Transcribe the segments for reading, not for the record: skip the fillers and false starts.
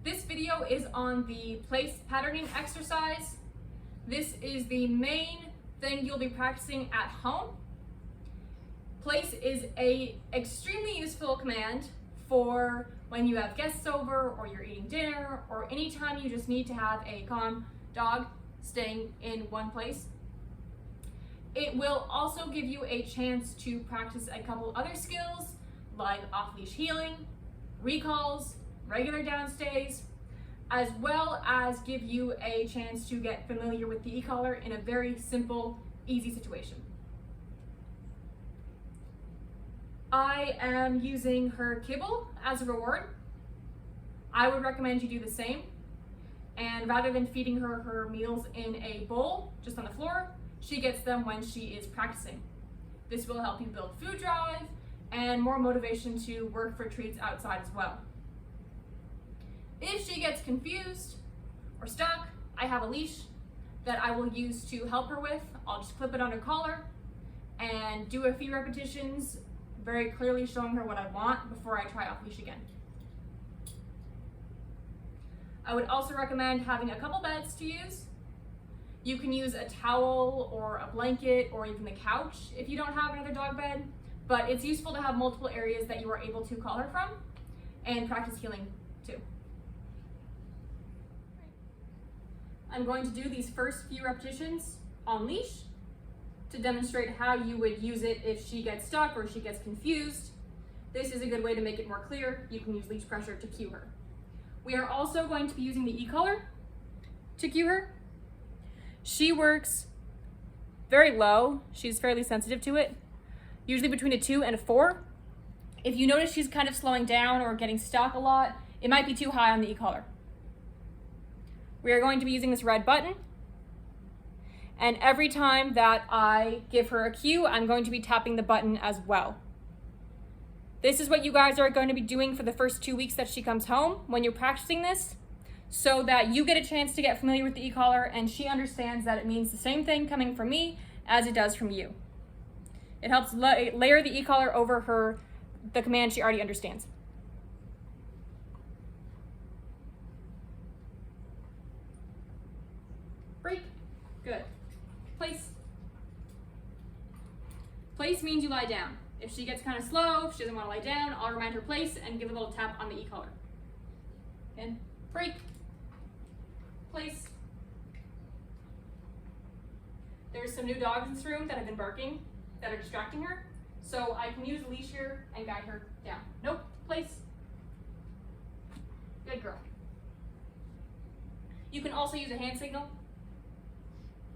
This video is on the place patterning exercise. This is the main thing you'll be practicing at home. Place is a extremely useful command for when you have guests over or you're eating dinner or anytime you just need to have a calm dog staying in one place. It will also give you a chance to practice a couple other skills like off-leash heeling, recalls, regular downstays, as well as give you a chance to get familiar with the e-collar in a very simple, easy situation. I am using her kibble as a reward. I would recommend you do the same. And rather than feeding her her meals in a bowl just on the floor, she gets them when she is practicing. This will help you build food drive and more motivation to work for treats outside as well. If she gets confused or stuck, I have a leash that I will use to help her with. I'll just clip it on her collar and do a few repetitions, very clearly showing her what I want before I try off leash again. I would also recommend having a couple beds to use. You can use a towel or a blanket or even the couch if you don't have another dog bed, but it's useful to have multiple areas that you are able to call her from and practice heeling too. I'm going to do these first few repetitions on leash to demonstrate how you would use it if she gets stuck or she gets confused. This is a good way to make it more clear. You can use leash pressure to cue her. We are also going to be using the e-collar to cue her. She works very low. She's fairly sensitive to it, usually between a 2 and a 4. If you notice she's kind of slowing down or getting stuck a lot, it might be too high on the e-collar. We are going to be using this red button. And every time that I give her a cue, I'm going to be tapping the button as well. This is what you guys are going to be doing for the first 2 weeks that she comes home when you're practicing this, so that you get a chance to get familiar with the e-collar and she understands that it means the same thing coming from me as it does from you. It helps layer the e-collar over the command she already understands. Break. Good. Place. Place means you lie down. If she gets kind of slow, if she doesn't want to lie down, I'll remind her place and give a little tap on the e-collar. And break. Place. There's some new dogs in this room that have been barking that are distracting her, so I can use the leash here and guide her down. Nope. Place. Good girl. You can also use a hand signal.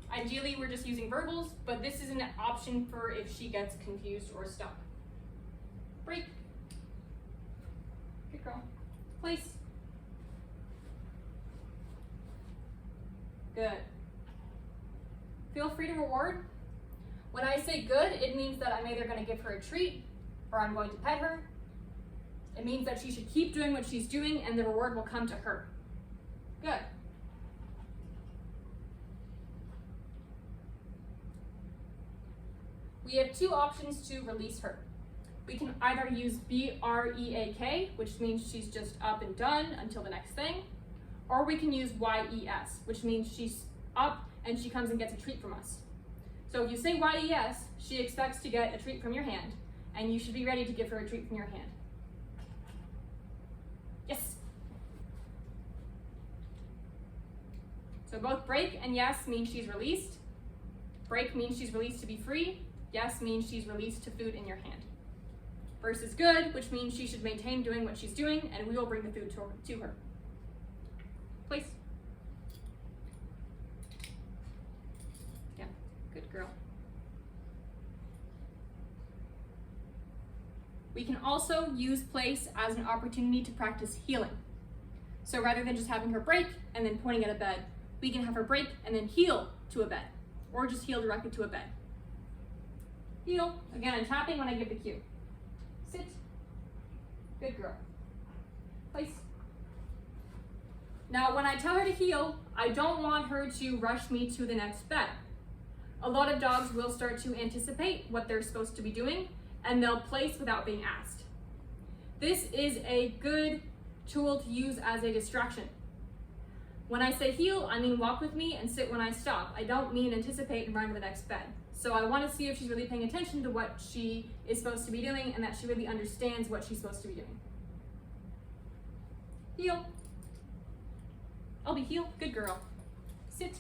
Ideally, we're just using verbals, but this is an option for if she gets confused or stuck. Break. Good girl. Place. Good. Feel free to reward. When I say good, it means that I'm either going to give her a treat or I'm going to pet her. It means that she should keep doing what she's doing and the reward will come to her. Good. We have two options to release her. We can either use BREAK, which means she's just up and done until the next thing, or we can use YES, which means she's up and she comes and gets a treat from us. So if you say YES, she expects to get a treat from your hand, and you should be ready to give her a treat from your hand. Yes. So both break and yes mean she's released. Break means she's released to be free. Yes means she's released to food in your hand. Versus good, which means she should maintain doing what she's doing and we will bring the food to her. Place. Yeah, good girl. We can also use place as an opportunity to practice heeling. So rather than just having her break and then pointing at a bed, we can have her break and then heel to a bed, or just heel directly to a bed. Heel. Again, I'm tapping when I give the cue. Sit. Good girl. Place. Now, when I tell her to heel, I don't want her to rush me to the next bed. A lot of dogs will start to anticipate what they're supposed to be doing, and they'll place without being asked. This is a good tool to use as a distraction. When I say heel, I mean walk with me and sit when I stop. I don't mean anticipate and run to the next bed. So I want to see if she's really paying attention to what she is supposed to be doing and that she really understands what she's supposed to be doing. Heel. I'll be heel. Good girl. Sit.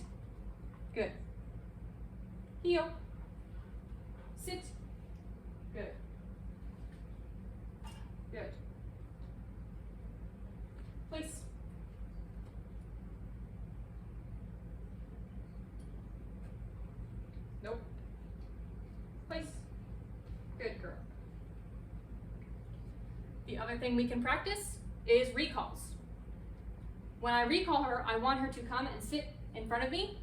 Good. Heel. Sit. Good. Good. Place. Nope. Place. Good girl. The other thing we can practice is recalls. When I recall her, I want her to come and sit in front of me.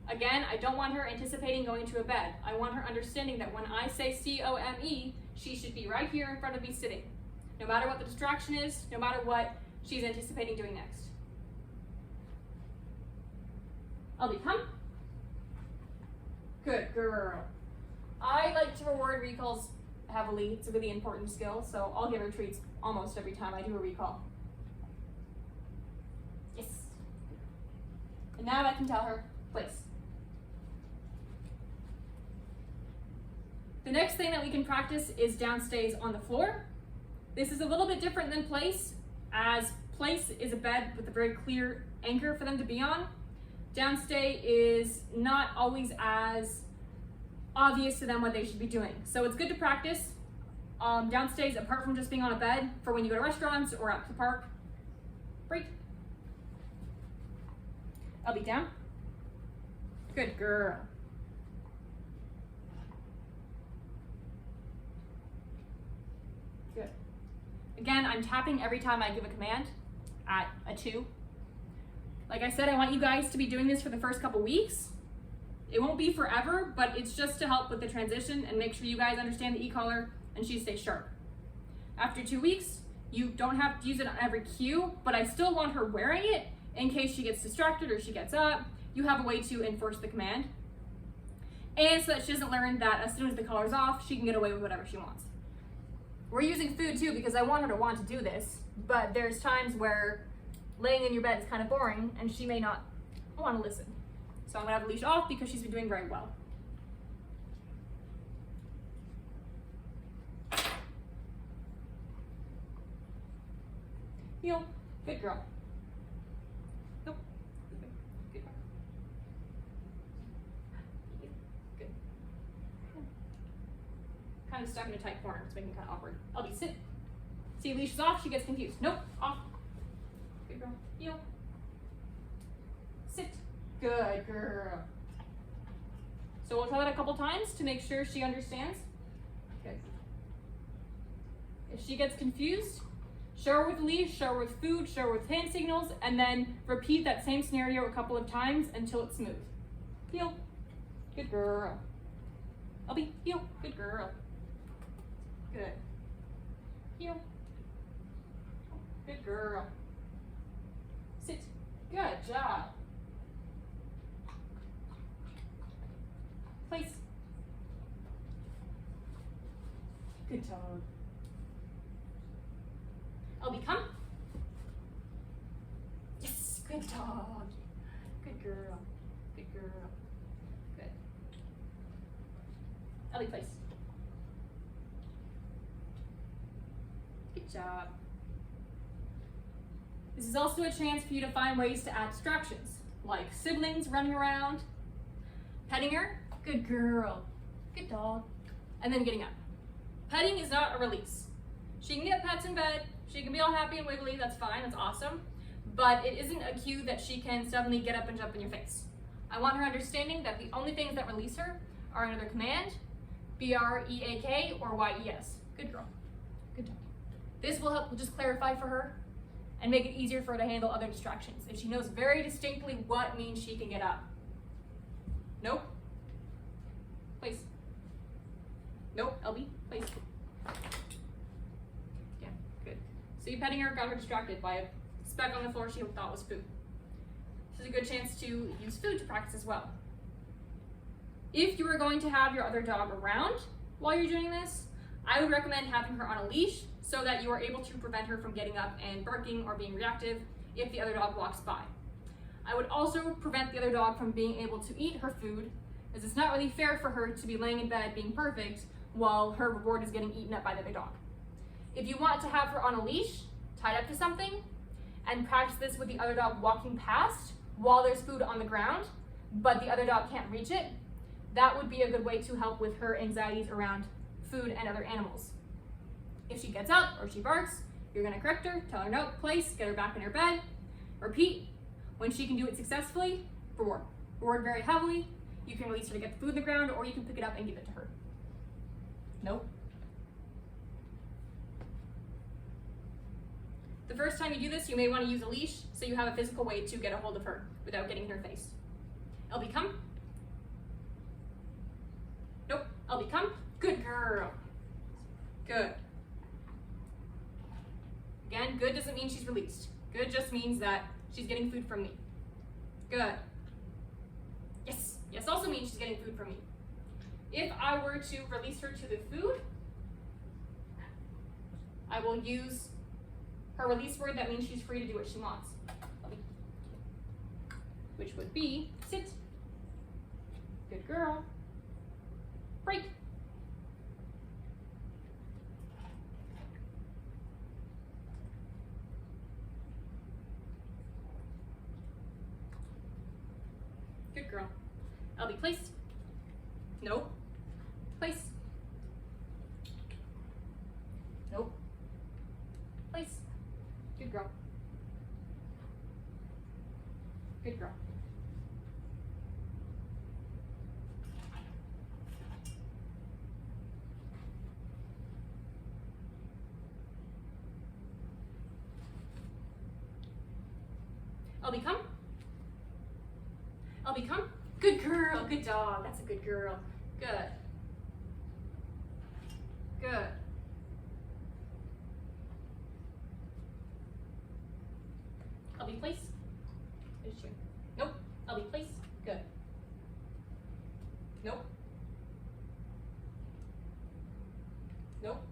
Again, I don't want her anticipating going to a bed. I want her understanding that when I say C-O-M-E, she should be right here in front of me sitting. No matter what the distraction is, no matter what she's anticipating doing next. I'll be come. Good girl. I like to reward recalls heavily. It's a really important skill, so I'll give her treats almost every time I do a recall. Yes. And now I can tell her, place. The next thing that we can practice is downstays on the floor. This is a little bit different than place, as place is a bed with a very clear anchor for them to be on. Downstay is not always as obvious to them what they should be doing. So it's good to practice downstays apart from just being on a bed for when you go to restaurants or out to the park. Break. I'll be down. Good girl. Good. Again, I'm tapping every time I give a command at a 2. Like I said, I want you guys to be doing this for the first couple weeks. It won't be forever, but it's just to help with the transition and make sure you guys understand the e-collar and she stays sharp. After 2 weeks, you don't have to use it on every cue, but I still want her wearing it in case she gets distracted or she gets up. You have a way to enforce the command. And so that she doesn't learn that as soon as the collar's off, she can get away with whatever she wants. We're using food too because I want her to want to do this, but there's times where laying in your bed is kind of boring and she may not want to listen. So I'm gonna have the leash off because she's been doing very well. Heel. Good girl. Nope. Good. Good. Kind of stuck in a tight corner. It's making it kind of awkward. I'll be sit. See, leash is off. She gets confused. Nope. Off. Good girl. Heel. Sit. Good girl. So we'll tell it a couple times to make sure she understands. Good. If she gets confused, show her with leash, show her with food, show her with hand signals, and then repeat that same scenario a couple of times until it's smooth. Heel. Good girl. I'll be heel. Good girl. Good. Heel. Good girl. Sit. Good job. Place. Good dog. I'll become. Yes, good dog. Good girl. Good girl. Good. I'll be place. Good job. This is also a chance for you to find ways to add distractions, like siblings running around, petting her. Good girl. Good dog. And then getting up. Petting is not a release. She can get pets in bed. She can be all happy and wiggly. That's fine. That's awesome. But it isn't a cue that she can suddenly get up and jump in your face. I want her understanding that the only things that release her are another command, B-R-E-A-K, or Y-E-S. Good girl. Good dog. This will help just clarify for her and make it easier for her to handle other distractions. If she knows very distinctly what means she can get up. Nope. Place. Nope, LB, place. Yeah, good. So you petting her, got her distracted by a speck on the floor she thought was food. This is a good chance to use food to practice as well. If you are going to have your other dog around while you're doing this, I would recommend having her on a leash so that you are able to prevent her from getting up and barking or being reactive if the other dog walks by. I would also prevent the other dog from being able to eat her food, as it's not really fair for her to be laying in bed being perfect while her reward is getting eaten up by the other dog. If you want to have her on a leash, tied up to something, and practice this with the other dog walking past while there's food on the ground, but the other dog can't reach it, that would be a good way to help with her anxieties around food and other animals. If she gets up or she barks, you're gonna correct her, tell her no, place, get her back in her bed, repeat. When she can do it successfully, reward. Reward very heavily. You can release her to get the food on the ground, or you can pick it up and give it to her. Nope. The first time you do this, you may want to use a leash so you have a physical way to get a hold of her without getting in her face. LB, come. Nope. LB, come. Good girl. Good. Again, good doesn't mean she's released. Good just means that she's getting food from me. Good. Yes. Yes also means she's getting food from me. If I were to release her to the food, I will use her release word that means she's free to do what she wants. Which would be sit. Good girl. Break. Good girl. LB, place. Nope. Place. Nope. Place. Good girl. Good girl. LB, come. LB, come. Good girl. Good dog. That's a good girl. Good. Good. LB, place. Good shoe. Nope. LB, place. Good. Nope. Nope.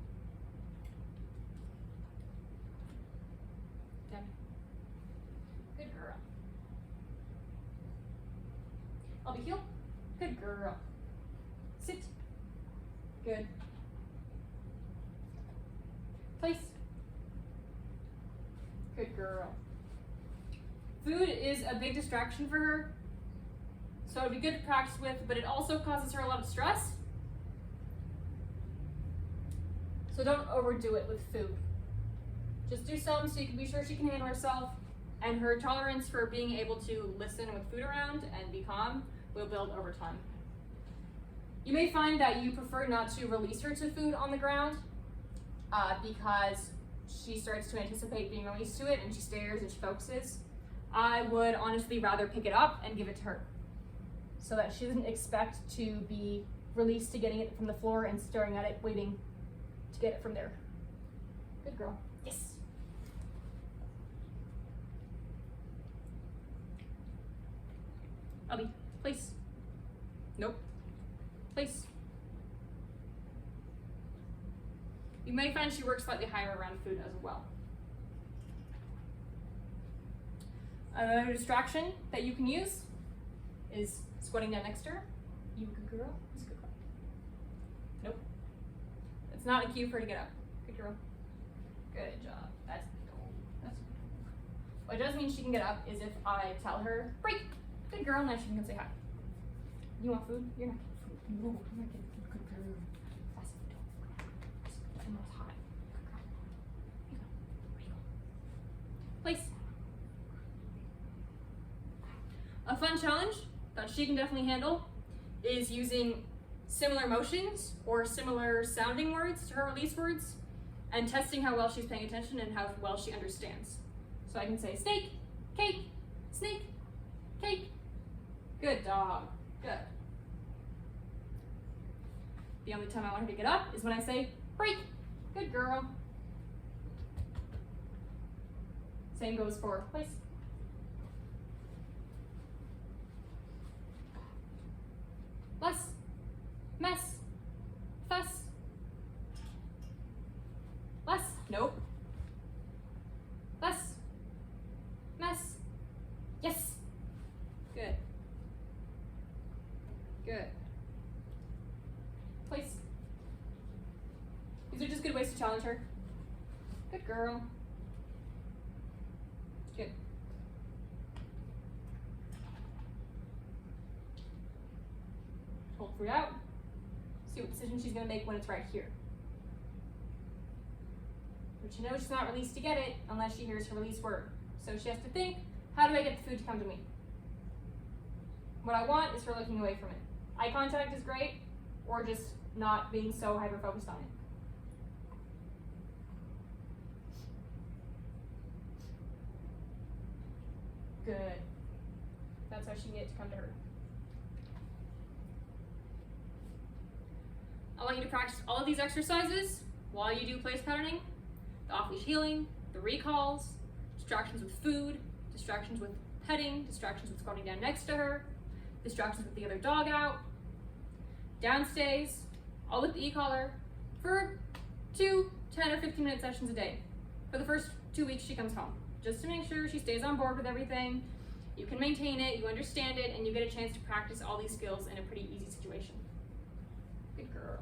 Down. Good girl. LB, heel. Good girl. Sit. Good. Place. Good girl. Food is a big distraction for her, so it'd be good to practice with, but it also causes her a lot of stress. So don't overdo it with food. Just do some so you can be sure she can handle herself, and her tolerance for being able to listen with food around and be calm will build over time. You may find that you prefer not to release her to food on the ground because she starts to anticipate being released to it and she stares and she focuses. I would honestly rather pick it up and give it to her so that she doesn't expect to be released to getting it from the floor and staring at it, waiting to get it from there. Good girl. Yes. LB, place. Nope. Place. You may find she works slightly higher around food as well. Another distraction that you can use is squatting down next to her. You a good girl? Who's a good girl? Nope. It's not a cue for her to get up. Good girl. Good job. That's what does mean she can get up is if I tell her, break. Good girl, now she can come say hi. You want food? You're not getting food. No, you're not getting food. Good girl. That's it. I know it's hot. Good girl. Here you go. Where you go? Place. A fun challenge that she can definitely handle is using similar motions or similar sounding words to her release words and testing how well she's paying attention and how well she understands. So I can say snake, cake, snake, cake. Good dog. Good. The only time I want her to get up is when I say break. Good girl. Same goes for place. Less, mess, fuss, less, challenge her. Good girl. Good. Hold fruit out. See what decision she's gonna make when it's right here. But she knows she's not released to get it unless she hears her release word. So she has to think, how do I get the food to come to me? What I want is her looking away from it. Eye contact is great, or just not being so hyper-focused on it. Good. That's how she can get it to come to her. I want you to practice all of these exercises while you do place patterning, the off-leash healing, the recalls, distractions with food, distractions with petting, distractions with squatting down next to her, distractions with the other dog out, downstays, all with the e-collar, for 2 10 or 15-minute sessions a day for the first 2 weeks she comes home, just to make sure she stays on board with everything, you can maintain it, you understand it, and you get a chance to practice all these skills in a pretty easy situation. Good girl.